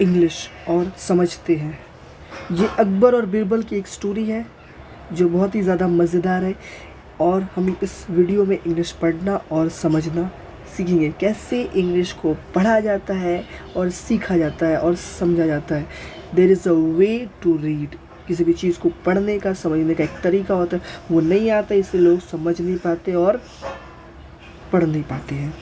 English और समझते हैं। ये अकबर और बीरबल की एक स्टोरी है जो बहुत ही ज़्यादा मज़ेदार है और हम इस वीडियो में इंग्लिश पढ़ना और समझना सीखेंगे, कैसे इंग्लिश को पढ़ा जाता है और सीखा जाता है और समझा जाता है। There is a way to read. किसी भी चीज़ को पढ़ने का, समझने का एक तरीका होता है, वो नहीं आता इसलिए लोग समझ नहीं पाते और पढ़ नहीं पाते हैं।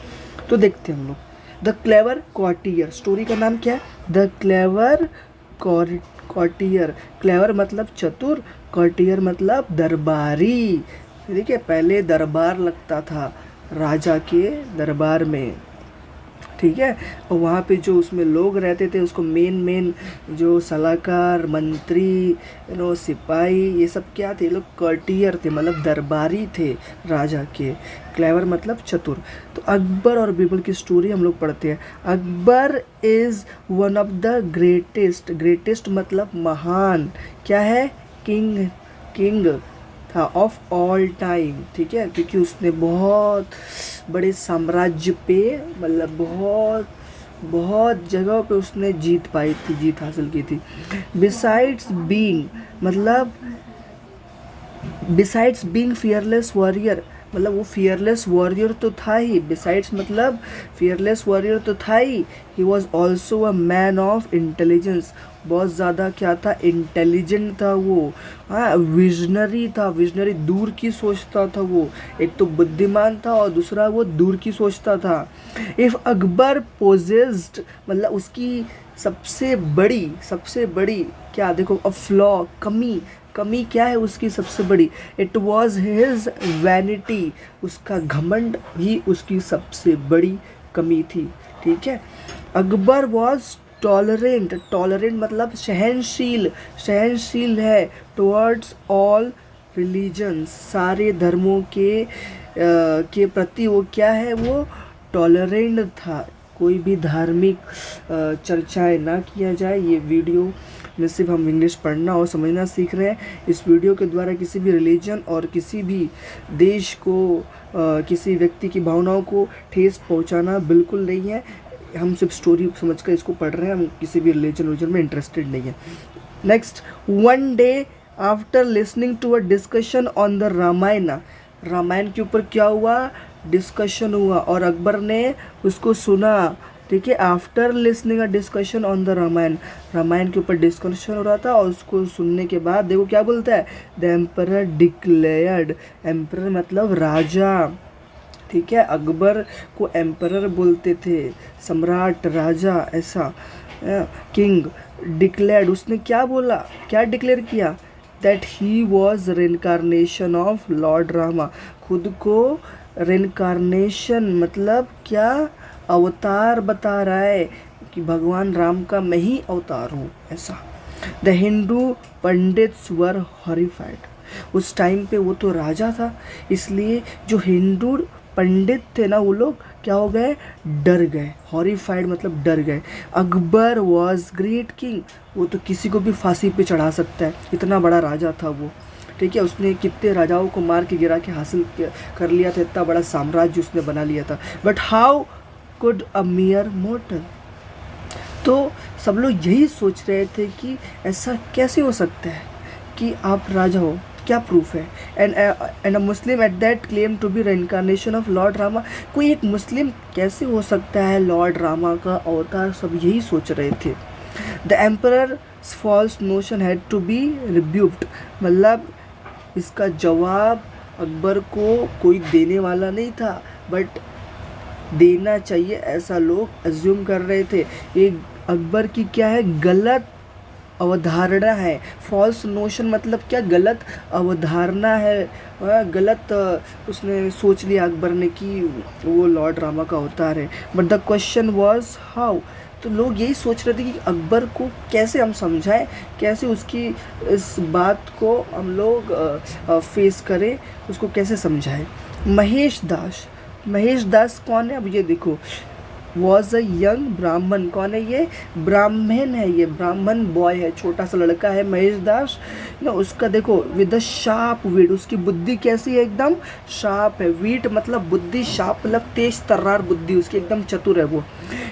तो देखते हैं हम लोग। द क्लेवर कॉर्टियर, स्टोरी का नाम क्या है? The clever courtier. क्लेवर मतलब चतुर, कॉर्टियर मतलब दरबारी। ठीक है, पहले दरबार लगता था राजा के दरबार में, ठीक है, और वहाँ पे जो उसमें लोग रहते थे उसको मेन जो सलाहकार, मंत्री, सिपाही, ये सब क्या थे? लोग कॉर्टियर थे, मतलब दरबारी थे राजा के। क्लेवर मतलब चतुर। तो अकबर और बीरबल की स्टोरी हम लोग पढ़ते हैं। Akbar is one of the greatest, greatest मतलब महान, क्या है? किंग था ऑफ ऑल टाइम, ठीक है, क्योंकि उसने बहुत बड़े साम्राज्य पे, मतलब बहुत जगह पे उसने जीत पाई थी, जीत हासिल की थी। बिसाइड्स बीइंग फियरलेस वॉरियर, मतलब वो फियरलेस वॉरियर तो था ही, बिसाइड्स मतलब फियरलेस वॉरियर तो था he was also a man of intelligence. बहुत ज़्यादा क्या था? इंटेलिजेंट था वो। हाँ, विजनरी था, विजनरी, दूर की सोचता था वो। एक तो बुद्धिमान था और दूसरा वो दूर की सोचता था। इफ़ अकबर पोजेस्ड, मतलब उसकी सबसे बड़ी क्या, देखो, अ फ्लॉ, कमी क्या है उसकी सबसे बड़ी? इट वॉज हिज वैनिटी, उसका घमंड ही उसकी सबसे बड़ी कमी थी, ठीक है। अकबर वॉज टॉलरेंट मतलब सहनशील है, टुवर्ड्स ऑल रिलीजन्स, सारे धर्मों के प्रति वो क्या है? वो टॉलरेंट था। कोई भी धार्मिक चर्चाएं ना किया जाए। ये वीडियो में सिर्फ हम इंग्लिश पढ़ना और समझना सीख रहे हैं। इस वीडियो के द्वारा किसी भी रिलीजन और किसी भी देश को, किसी व्यक्ति की भावनाओं को ठेस पहुंचाना बिल्कुल नहीं है। हम सिर्फ स्टोरी समझकर इसको पढ़ रहे हैं, हम किसी भी रिलीजन में इंटरेस्टेड नहीं है। Next, one day after listening to a discussion on the Ramayana के ऊपर क्या हुआ? डिस्कशन हुआ और अकबर ने उसको सुना, ठीक है। After listening a discussion on the Ramayana के ऊपर डिस्कशन हो रहा था और उसको सुनने के बाद देखो क्या बोलता है? द एम्परर डिक्लेयर्ड, एम्परर मतलब राजा, ठीक है। अकबर को एम्परर बोलते थे, सम्राट, राजा, ऐसा। किंग डिक्लेयर्ड, उसने क्या बोला, क्या डिक्लेयर किया? That he was reincarnation of lord Rama, खुद को रिनकारनेशन मतलब क्या? अवतार बता रहा है कि भगवान राम का मैं ही अवतार हूँ, ऐसा। The Hindu pandits were horrified, उस टाइम पे वो तो राजा था, इसलिए जो हिंदू पंडित थे ना, वो लोग क्या हो गए? डर गए। हॉरिफाइड मतलब डर गए। अकबर वॉज ग्रेट किंग, वो तो किसी को भी फांसी पे चढ़ा सकता है, इतना बड़ा राजा था वो, ठीक है। उसने कितने राजाओं को मार के गिरा के हासिल कर लिया था, इतना बड़ा साम्राज्य उसने बना लिया था। But how could a मियर mortar, तो सब लोग यही सोच रहे थे कि ऐसा कैसे हो सकता है कि आप राजा हो, क्या प्रूफ है? And a Muslim at that claim to be reincarnation of lord Rama, कोई एक मुस्लिम कैसे हो सकता है लॉर्ड रामा का अवतार? सब यही सोच रहे थे। The emperor false notion had to be rebuked, मतलब इसका जवाब अकबर को कोई देने वाला नहीं था, बट देना चाहिए ऐसा लोग अज्यूम कर रहे थे। ये अकबर की क्या है? गलत अवधारणा है। फॉल्स नोशन मतलब क्या? गलत अवधारणा है, गलत उसने सोच लिया अकबर ने कि वो लॉर्ड रामा का अवतार है। But the question was how, तो लोग यही सोच रहे थे कि अकबर को कैसे हम समझाएं, कैसे उसकी इस बात को हम लोग फेस करें, उसको कैसे समझाएं। महेश दास कौन है? अब ये देखो, वॉज अ यंग ब्राह्मण, कौन है ये? ब्राह्मण है, ये ब्राह्मण बॉय है, छोटा सा लड़का है महेश दास ना। उसका देखो, विद अ शार्प विट, उसकी बुद्धि कैसी है? एकदम शार्प है। वीट मतलब बुद्धि, शार्प मतलब तेज तर्रार बुद्धि उसकी, एकदम चतुर है वो।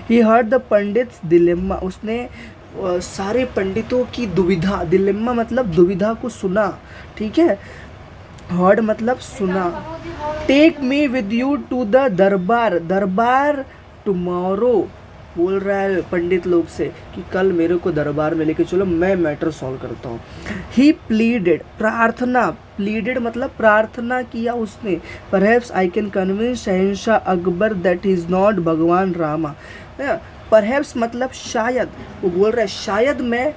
He heard the pandits dilemma, उसने सारे पंडितों की दुविधा, डिलेम्मा मतलब दुविधा को सुना, ठीक है, हर्ड मतलब सुना। Take me with you to the darbar, darbar tomorrow, बोल रहा है पंडित लोग से कि कल मेरे को दरबार में लेके चलो, मैं मैटर सॉल्व करता हूँ। ही प्लीडेड, प्रार्थना, प्लीडेड मतलब प्रार्थना किया उसने। Perhaps I can convince Shahenshah Akbar that he is not भगवान रामा। परहैप्स मतलब शायद, वो बोल रहा है शायद मैं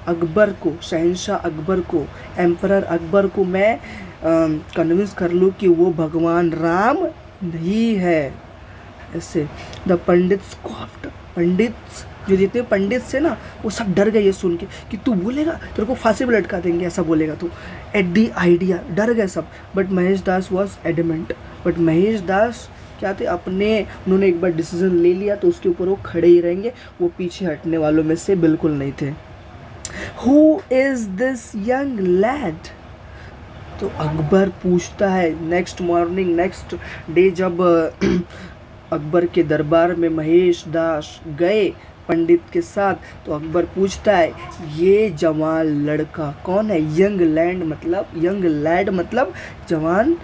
अकबर को, शहंशाह अकबर को, एम्परर अकबर को मैं कन्विंस कर लूँ कि वो भगवान राम नहीं है। ऐसे द पंडित्स कॉफ्ड, पंडित जो जितने पंडित से ना वो सब डर गए ये सुन के कि तू बोलेगा तेरे को फांसी पे लटका देंगे, ऐसा बोलेगा तू, एट दी आइडिया, डर गए सब। But Mahesh Das was adamant, but Mahesh Das क्या थे, अपने, उन्होंने एक बार डिसीजन ले लिया तो उसके ऊपर वो खड़े ही रहेंगे, वो पीछे हटने वालों में से बिल्कुल नहीं थे। Who is this young lead, तो अकबर पूछता है नेक्स्ट मॉर्निंग, नेक्स्ट डे जब अकबर के दरबार में महेश दास गए पंडित के साथ, तो अकबर पूछता है ये जवान लड़का कौन है। यंग लैंड मतलब, यंग लैड मतलब जवान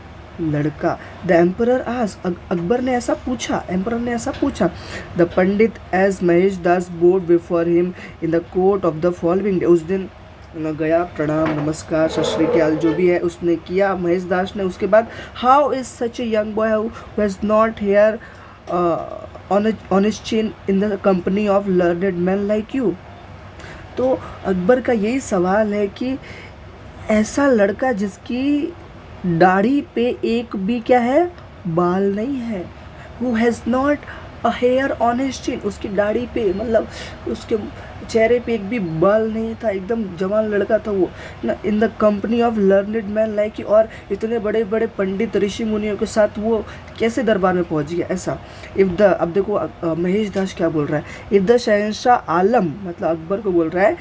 लड़का। द एम्परर आस्क्ड, अकबर ने ऐसा पूछा, एम्परर ने ऐसा पूछा। The pandit as Mahesh Das bowed before him in the court of the following day, उस दिन गया, प्रणाम नमस्कार सत श्री अकाल जो भी है उसने किया महेश दास ने। उसके बाद how is such a young boy who has not here on his chin in the company of learned man like you. तो अकबर का यही सवाल है कि ऐसा लड़का जिसकी दाढ़ी पे एक भी क्या है, बाल नहीं है, who has not a hair on his chin, उसकी दाढ़ी पे मतलब उसके चेहरे पे एक भी बाल नहीं था, एकदम जवान लड़का था वो ना, in the company of learned man like you, और इतने बड़े बड़े पंडित ऋषि मुनियों के साथ वो कैसे दरबार में पहुंच गया ऐसा। इफ़ द, अब देखो महेश दास क्या बोल रहा है, इफ़ द शहंशाह आलम मतलब अकबर को बोल रहा है,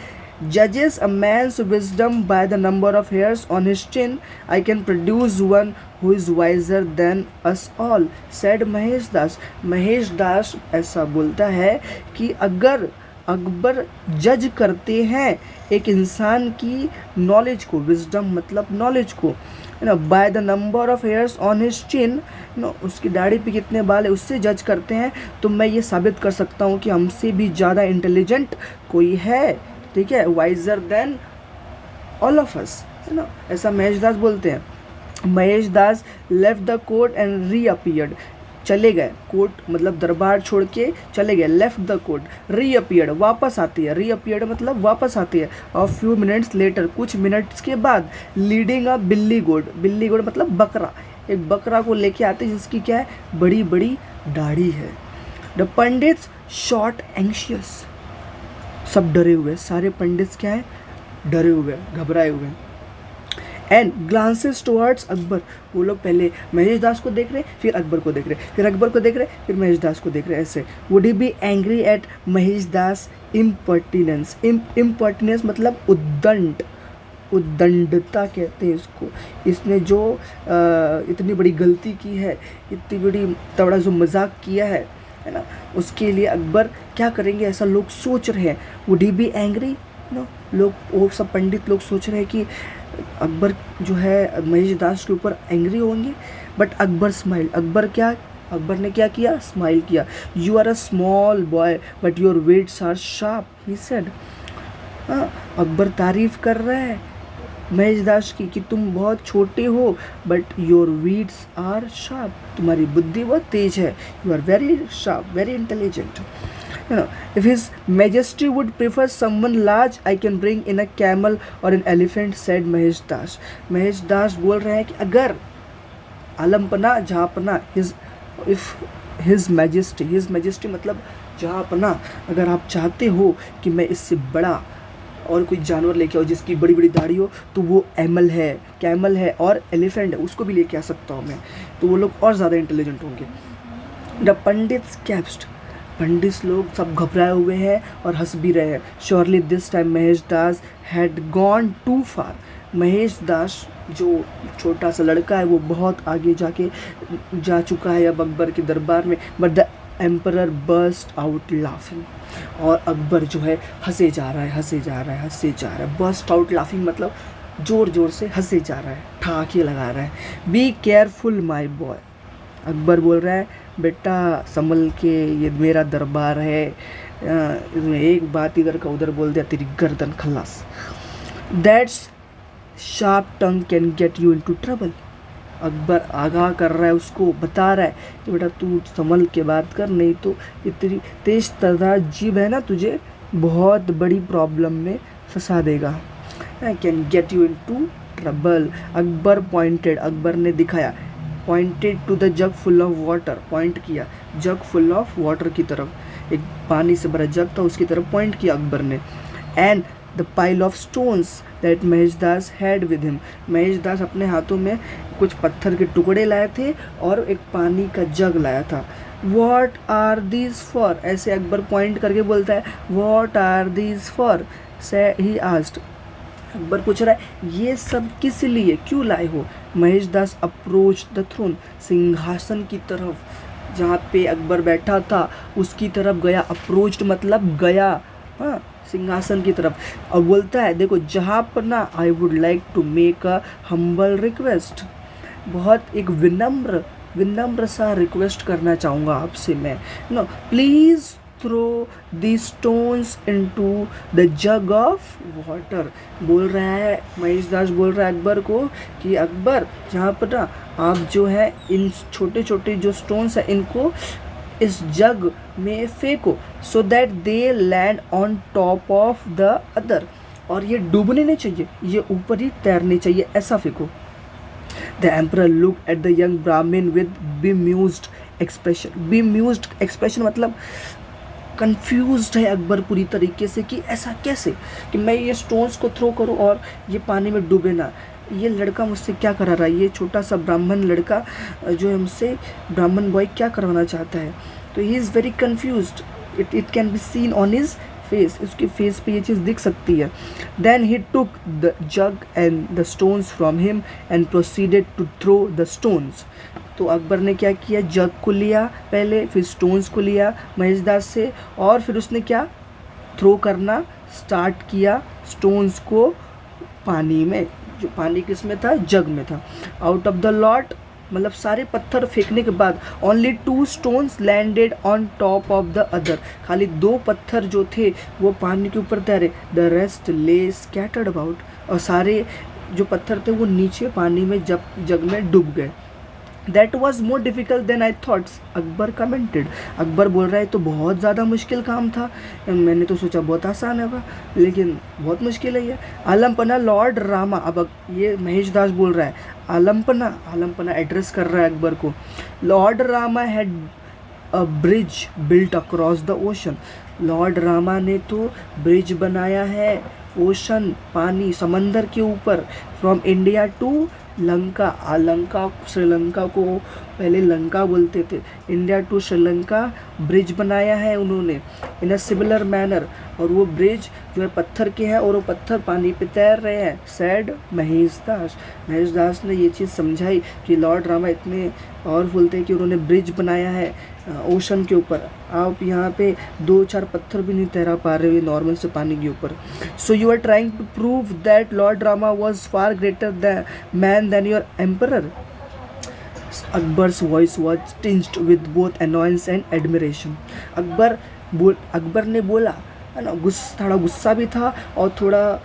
judges a man's wisdom by the number of hairs on his chin, I can produce one who is wiser than us all, said Mahesh Das. Mahesh दास ऐसा बोलता है कि अगर अकबर जज करते हैं एक इंसान की नॉलेज को, विजडम मतलब नॉलेज को, है ना, by the number of hairs on his chin, no उसकी दाढ़ी पे कितने बाल है उससे जज करते हैं, तो मैं ये साबित कर सकता हूँ कि हमसे भी ज़्यादा इंटेलिजेंट कोई है, ठीक है, visor then all of us, है ना, ऐसा महेश दास बोलते हैं। महेश दास लेफ्ट द कोर्ट एंड रीअपीयर्ड, चले गए, कोर्ट मतलब दरबार छोड़ के चले गए, लेफ्ट द कोर्ट, रीअपीयर्ड वापस आती है, रीअपीयर्ड मतलब वापस आती है, और फ्यू मिनट्स लेटर कुछ मिनट्स के बाद, लीडिंग अ बिल्ली गोड, बिल्ली गोड मतलब बकरा, एक बकरा को लेके आते हैं जिसकी क्या है, बड़ी बड़ी दाढ़ी है। द पंडित्स शॉट एंशियस, सब डरे हुए, सारे पंडित क्या है, डरे हुए, घबराए हुए। एंड ग्लांसेस टुवर्ड्स अकबर, वो लोग पहले महेश दास को देख रहे, फिर अकबर को देख रहे, फिर अकबर को देख रहे, फिर महेश दास को देख रहे, ऐसे। Would he be angry at Mahesh Das impertinence, impertinence मतलब उद्दंड, उद्दंडता कहते हैं इसको, इसने जो इतनी बड़ी गलती की है, इतनी बड़ी तगड़ा जो मजाक किया है ना, उसके लिए अकबर क्या करेंगे ऐसा लोग सोच रहे हैं। Would he be angry, no, लोग वो सब पंडित लोग सोच रहे हैं कि अकबर जो है महेश दास के ऊपर एंग्री होंगे। बट अकबर स्माइल, अकबर ने क्या किया, स्माइल किया। You are a small boy but your wits are sharp, he said. Akbar तारीफ कर रहा है महेश दास की कि तुम बहुत छोटे हो, but your wits are sharp, तुम्हारी बुद्धि बहुत तेज है, you are very sharp, very intelligent. If his majesty would prefer someone large, I can bring in a camel or an elephant, said Mahesh Das. Mahesh Das बोल रहे हैं कि अगर आलमपना, जहाँपना, his majesty मतलब जहाँपना, अगर आप चाहते हो कि मैं इससे बड़ा और कोई जानवर लेके आओ जिसकी बड़ी बड़ी दाढ़ी हो, तो वो कैमल है और एलिफेंट है, उसको भी लेके आ सकता हूँ मैं, तो वो लोग और ज़्यादा इंटेलिजेंट होंगे। द पंडित्स कैप्स्ड, पंडित लोग सब घबराए हुए हैं और हंस भी रहे हैं। Surely this time Mahesh Das had gone too far, Mahesh Das जो छोटा सा लड़का है वो बहुत आगे जा चुका है अब अकबर के दरबार में। But the emperor burst out laughing, और अकबर जो है हंसे जा रहा है, हंसे जा रहा है, हंसे जा रहा है। बर्स्ट आउट लाफिंग मतलब ज़ोर ज़ोर से हंसे जा रहा है, ठहाके लगा रहा है। Be careful my boy, Akbar बोल रहा है बेटा संभल के, ये मेरा दरबार है, इसमें एक बात इधर का उधर बोल दिया तेरी गर्दन खल्लास। That's sharp tongue can get you into trouble, Akbar आगाह कर रहा है उसको, बता रहा है कि बेटा तू संभल के बात कर, नहीं तो ये तेरी तेज तर्रार जीभ है ना, तुझे बहुत बड़ी प्रॉब्लम में फंसा देगा। Can get you into trouble. Akbar pointed, Akbar ने दिखाया, pointed to the jug full of water, point किया जग फुल ऑफ वाटर की तरफ, एक पानी से भरा जग था उसकी तरफ पॉइंट किया अकबर ने। And the pile of stones that Maheshdas had with him, Maheshdas अपने हाथों में कुछ पत्थर के टुकड़े लाए थे और एक पानी का जग लाया था। वॉट आर दीज फॉर, ऐसे अकबर पॉइंट करके बोलता है वॉट आर दीज फॉर, से ही आस्क्ड, अकबर पूछ रहा है ये सब किस लिए, क्यों लाए हो। महेशदास अप्रोच द थ्रोन, सिंहासन की तरफ जहाँ पे अकबर बैठा था उसकी तरफ गया, अप्रोच्ड मतलब गया, हाँ सिंहासन की तरफ, और बोलता है देखो जहाँ पर ना I would like to make a humble request, बहुत एक विनम्र सा रिक्वेस्ट करना चाहूँगा आपसे मैं, no please throw the stones into the jug of water. बोल रहा है महेशदास, बोल रहा है अकबर को कि अकबर जहाँ पर ना आप जो है इन छोटे छोटे जो स्टोन्स हैं इनको इस जग में फेंको, so that they land on top of the other, और ये डूबने नहीं चाहिए, ये ऊपर ही तैरने चाहिए, ऐसा फेंको। The emperor look at the young Brahmin with bemused expression, bemused expression मतलब कंफ्यूज्ड है अकबर पूरी तरीके से कि ऐसा कैसे कि मैं ये स्टोन्स को थ्रो करूं और ये पानी में डूबे ना, ये लड़का मुझसे क्या करा रहा है, ये छोटा सा ब्राह्मण लड़का जो है मुझसे ब्राह्मण बॉय क्या करवाना चाहता है। तो he is very confused, it can be seen on his face, उसके फेस पे ये चीज़ दिख सकती है। Then he took the jug and the stones from him and proceeded to throw the stones. तो अकबर ने क्या किया, जग को लिया पहले, फिर स्टोन्स को लिया महेशदास से, और फिर उसने क्या थ्रो करना स्टार्ट किया स्टोन्स को पानी में, जो पानी किस में था, जग में था। आउट ऑफ द लॉट मतलब सारे पत्थर फेंकने के बाद only 2 stones landed on top of the other, खाली 2 पत्थर जो थे वो पानी के ऊपर तैरे, द रेस्ट ले स्कैटर्ड अबाउट, और सारे जो पत्थर थे वो नीचे पानी में जग में डूब गए। That was more difficult than I thoughts, Akbar commented, Akbar बोल रहा है तो बहुत ज़्यादा मुश्किल काम था, मैंने तो सोचा बहुत आसान होगा लेकिन बहुत मुश्किल है ये। आलमपना लॉर्ड रामा, अब ये महेशदास बोल रहा है, आलमपना एड्रेस कर रहा है अकबर को। Lord Rama had a bridge built across the ocean, Lord Rama ने तो ब्रिज बनाया है ओशन पानी समंदर के ऊपर, from India to Lanka, Lanka Sri Lanka को पहले लंका बोलते थे, इंडिया टू श्रीलंका ब्रिज बनाया है उन्होंने इन अ सिमिलर मैनर, और वो ब्रिज जो है पत्थर के हैं और वो पत्थर पानी पे तैर रहे हैं। सैड महेशदास ने ये चीज़ समझाई कि लॉर्ड रामा इतने पावरफुल थे कि उन्होंने ब्रिज बनाया है ओशन के ऊपर, आप यहाँ पे 2-4 पत्थर भी नहीं तैरा पा रहे हो नॉर्मल से पानी के ऊपर। So you are trying to prove that lord Rama was far greater man than your emperor. Akbar's voice was tinged with both annoyance and admiration. Akbar ने बोला है ना, थोड़ा गुस्सा भी था और थोड़ा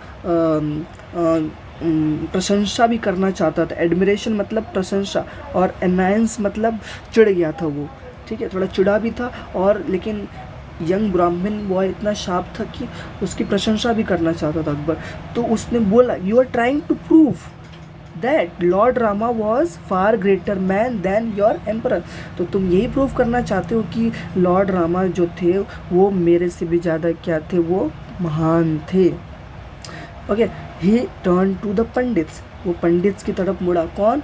प्रशंसा भी करना चाहता था। एडमिरेशन मतलब प्रशंसा और अनायंस मतलब चिढ़ गया था वो, ठीक है, थोड़ा चिढ़ा भी था, और लेकिन यंग ब्राह्मण बॉय इतना शार्प था कि उसकी प्रशंसा भी करना चाहता था अकबर। तो उसने बोला you are trying to prove that lord Rama was far greater man than your emperor, तो तुम यही प्रूव करना चाहते हो कि लॉर्ड रामा जो थे वो मेरे से भी ज़्यादा क्या थे, वो महान थे। Okay, he turn to the pandits, वो पंडित्स की तरफ मुड़ा, कौन,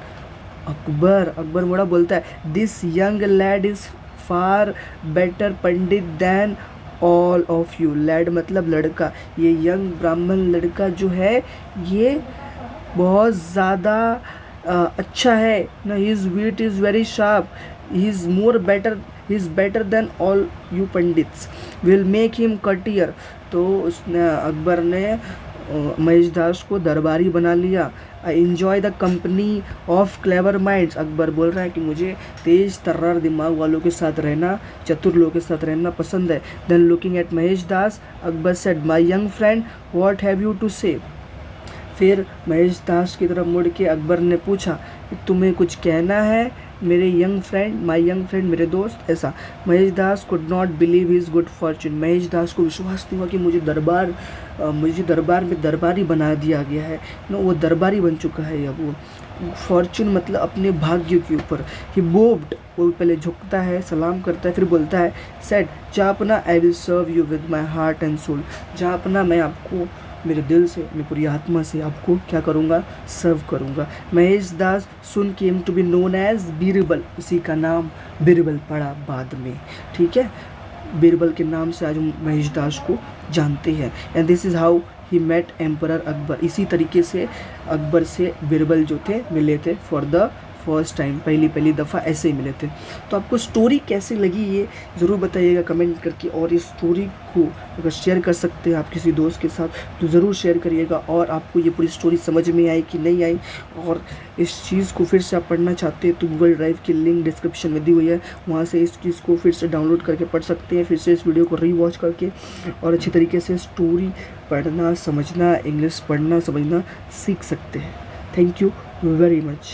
अकबर मुड़ा, बोलता है this young lad is far better pandit than all of you. Lad मतलब लड़का, ये यंग ब्राह्मण लड़का जो है ये बहुत ज़्यादा अच्छा है ना, his wit is very sharp, he is more better he is better than all you pundits, will make him courtier. तो उसने अकबर ने महेश दास को दरबारी बना लिया। I enjoy the company of clever minds, Akbar बोल रहा है कि मुझे तेज तर्रार दिमाग वालों के साथ रहना, चतुर लोगों के साथ रहना पसंद है। Then looking at Mahesh Das, Akbar said my young friend what have you to say. फिर महेश दास की तरफ मुड़ के अकबर ने पूछा कि तुम्हें कुछ कहना है मेरे young friend, my young friend, मेरे दोस्त। ऐसा Mahesh Das could not believe his good fortune, Mahesh Das को विश्वास नहीं हुआ कि मुझे दरबार में दरबारी बना दिया गया है। वो दरबारी बन चुका है अब वो। फॉर्चून मतलब अपने भाग्य के ऊपर। ही बोव्ड, वो पहले झुकता है, सलाम करता है, फिर बोलता है सेड जापना I will serve you with my heart and soul, जापना मैं आपको मेरे दिल से, मेरी पूरी आत्मा से आपको क्या करूँगा, सर्व करूँगा। Mahesh Das soon came to be known as Birbal, उसी का नाम बीरबल पड़ा बाद में, ठीक है। बीरबल के नाम से आज हम महेश दास को जानते हैं। And this is how he met emperor Akbar, इसी तरीके से अकबर से बीरबल जो थे मिले थे फॉर द फर्स्ट टाइम, पहली दफ़ा ऐसे ही मिले थे। तो आपको स्टोरी कैसी लगी ये ज़रूर बताइएगा कमेंट करके, और इस स्टोरी को अगर शेयर कर सकते हैं आप किसी दोस्त के साथ तो ज़रूर शेयर करिएगा। और आपको ये पूरी स्टोरी समझ में आई कि नहीं आई, और इस चीज़ को फिर से आप पढ़ना चाहते हैं तो गूगल ड्राइव की लिंक डिस्क्रिप्शन में दी हुई है, वहाँ से इस चीज़ को फिर से डाउनलोड करके पढ़ सकते हैं, फिर से इस वीडियो को रीवॉच करके, और अच्छी तरीके से स्टोरी पढ़ना समझना, इंग्लिश पढ़ना समझना सीख सकते हैं। Thank you very much.